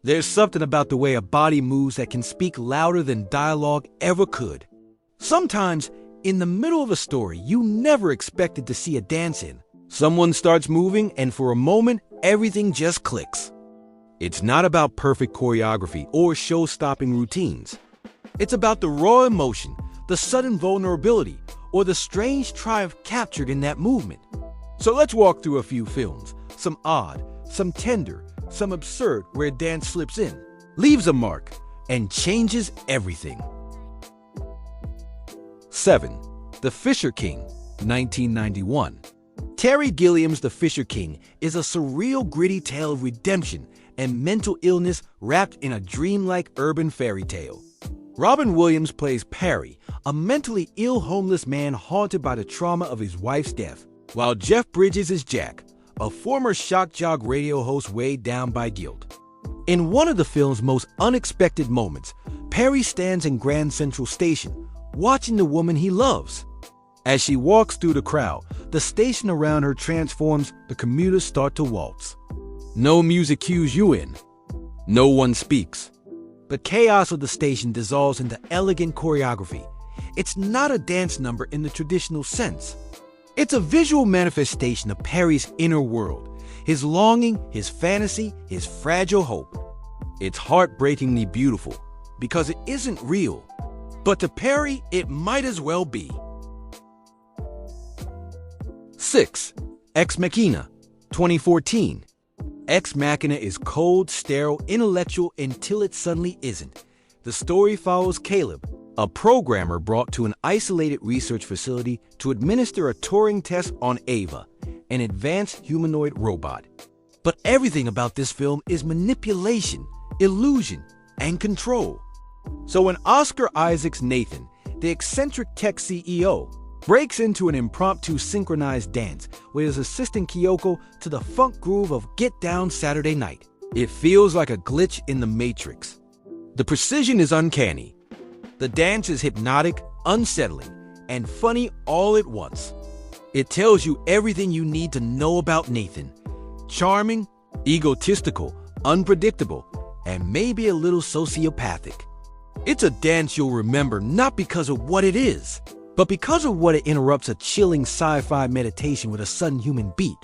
There's something about the way a body moves that can speak louder than dialogue ever could. Sometimes, in the middle of a story you never expected to see a dance in, someone starts moving and for a moment, everything just clicks. It's not about perfect choreography or show-stopping routines. It's about the raw emotion, the sudden vulnerability, or the strange triumph captured in that movement. So let's walk through a few films, some odd, some tender, some absurd, where dance slips in, leaves a mark, and changes everything. 7. The Fisher King, 1991. Terry Gilliam's The Fisher King is a surreal, gritty tale of redemption and mental illness wrapped in a dreamlike urban fairy tale. Robin Williams plays Perry, a mentally ill homeless man haunted by the trauma of his wife's death, while Jeff Bridges is Jack, a former shock jock radio host weighed down by guilt. In one of the film's most unexpected moments, Perry stands in Grand Central Station, watching the woman he loves. As she walks through the crowd, the station around her transforms, the commuters start to waltz. No music cues you in. No one speaks. The chaos of the station dissolves into elegant choreography. It's not a dance number in the traditional sense. It's a visual manifestation of Perry's inner world, his longing, his fantasy, his fragile hope. It's heartbreakingly beautiful because it isn't real. But to Perry, it might as well be. 6. Ex Machina, 2014. Ex Machina is cold, sterile, intellectual until it suddenly isn't. The story follows Caleb, a programmer brought to an isolated research facility to administer a Turing test on Ava, an advanced humanoid robot. But everything about this film is manipulation, illusion, and control. So when Oscar Isaac's Nathan, the eccentric tech CEO, breaks into an impromptu synchronized dance with his assistant Kyoko to the funk groove of Get Down Saturday Night, it feels like a glitch in the Matrix. The precision is uncanny. The dance is hypnotic, unsettling, and funny all at once. It tells you everything you need to know about Nathan. Charming, egotistical, unpredictable, and maybe a little sociopathic. It's a dance you'll remember not because of what it is, but because of what it interrupts a chilling sci-fi meditation with a sudden human beat.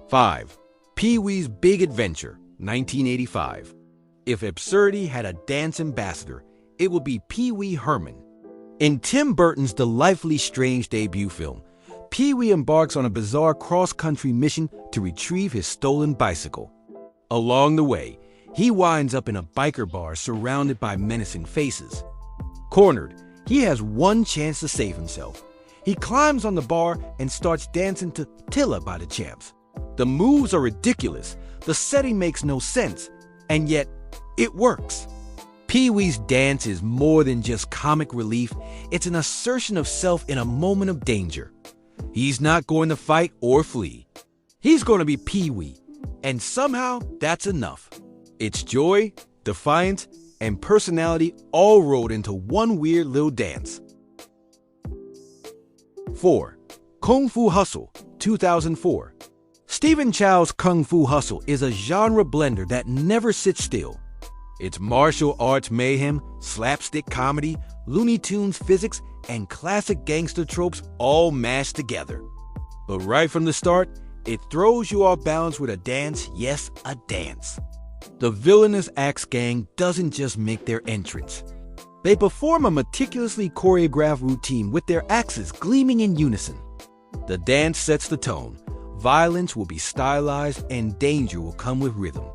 5. Pee-wee's Big Adventure, 1985. If absurdity had a dance ambassador, it would be Pee-wee Herman. In Tim Burton's delightfully strange debut film, Pee-wee embarks on a bizarre cross-country mission to retrieve his stolen bicycle. Along the way, he winds up in a biker bar surrounded by menacing faces. Cornered, he has one chance to save himself. He climbs on the bar and starts dancing to Tilla by the Champs. The moves are ridiculous, the setting makes no sense, and yet it works. Pee-wee's dance is more than just comic relief, it's an assertion of self in a moment of danger. He's not going to fight or flee. He's going to be Pee-wee, and somehow that's enough. It's joy, defiance, and personality all rolled into one weird little dance. 4. Kung Fu Hustle, 2004. Stephen Chow's Kung Fu Hustle is a genre blender that never sits still. It's martial arts mayhem, slapstick comedy, Looney Tunes physics, and classic gangster tropes all mashed together. But right from the start, it throws you off balance with a dance, yes, a dance. The villainous Axe Gang doesn't just make their entrance. They perform a meticulously choreographed routine with their axes gleaming in unison. The dance sets the tone. Violence will be stylized and danger will come with rhythm.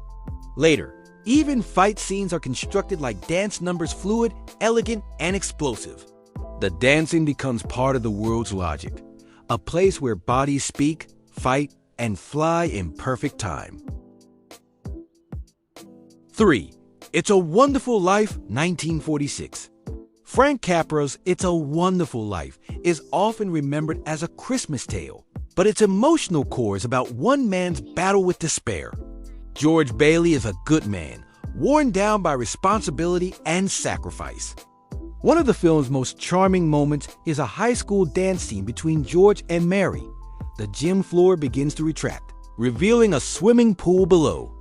Later, even fight scenes are constructed like dance numbers, fluid, elegant, and explosive. The dancing becomes part of the world's logic, a place where bodies speak, fight, and fly in perfect time. 3. It's a Wonderful Life, 1946. Frank Capra's It's a Wonderful Life is often remembered as a Christmas tale, but its emotional core is about one man's battle with despair. George Bailey is a good man, worn down by responsibility and sacrifice. One of the film's most charming moments is a high school dance scene between George and Mary. The gym floor begins to retract, revealing a swimming pool below.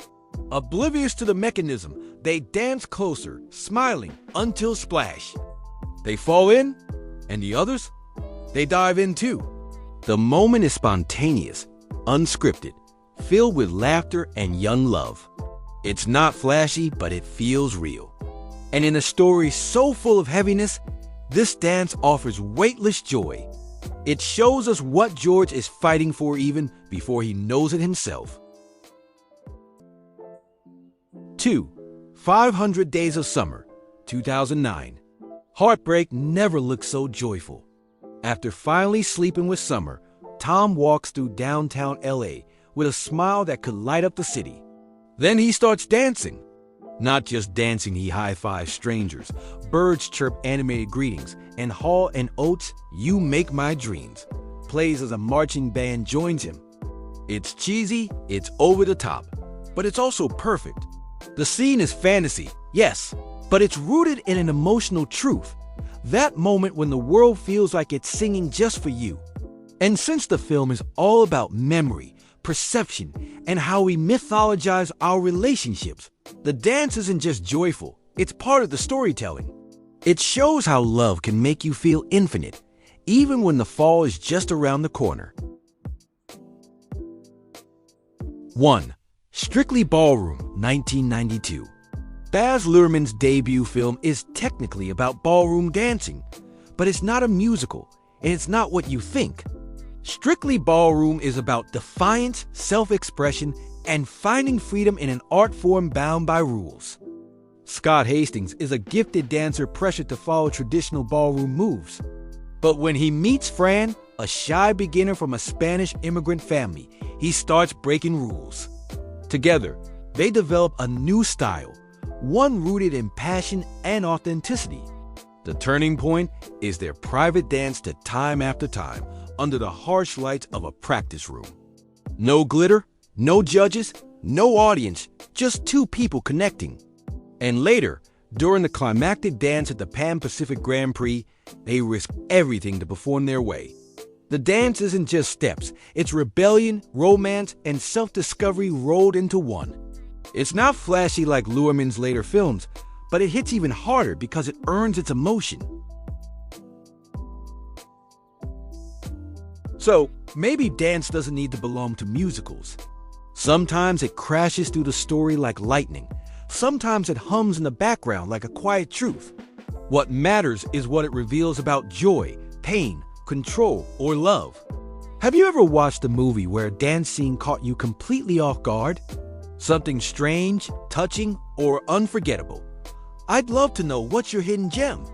Oblivious to the mechanism, they dance closer, smiling until splash. They fall in, and the others? They dive in too. The moment is spontaneous, unscripted, filled with laughter and young love. It's not flashy, but it feels real. And in a story so full of heaviness, this dance offers weightless joy. It shows us what George is fighting for even before he knows it himself. 2. 500 Days of Summer, 2009. Heartbreak never looked so joyful. After finally sleeping with Summer, Tom walks through downtown LA with a smile that could light up the city. Then he starts dancing. Not just dancing, he high-fives strangers, birds chirp animated greetings, and Hall & Oates' You Make My Dreams plays as a marching band joins him. It's cheesy, it's over the top, but it's also perfect. The scene is fantasy, yes, but it's rooted in an emotional truth. That moment when the world feels like it's singing just for you. And since the film is all about memory, perception, and how we mythologize our relationships, the dance isn't just joyful, it's part of the storytelling. It shows how love can make you feel infinite, even when the fall is just around the corner. 1. Strictly Ballroom, 1992. Baz Luhrmann's debut film is technically about ballroom dancing, but it's not a musical, and it's not what you think. Strictly Ballroom is about defiance, self-expression, and finding freedom in an art form bound by rules. Scott Hastings is a gifted dancer pressured to follow traditional ballroom moves. But when he meets Fran, a shy beginner from a Spanish immigrant family, he starts breaking rules. Together, they develop a new style, one rooted in passion and authenticity. The turning point is their private dance to Time After Time under the harsh lights of a practice room. No glitter, no judges, no audience, just two people connecting. And later, during the climactic dance at the Pan Pacific Grand Prix, they risk everything to perform their way. The dance isn't just steps, it's rebellion, romance, and self-discovery rolled into one. It's not flashy like Luhrmann's later films, but it hits even harder because it earns its emotion. So, maybe dance doesn't need to belong to musicals. Sometimes it crashes through the story like lightning. Sometimes it hums in the background like a quiet truth. What matters is what it reveals about joy, pain, control, or love. Have you ever watched a movie where a dance scene caught you completely off guard? Something strange, touching, or unforgettable? I'd love to know what's your hidden gem.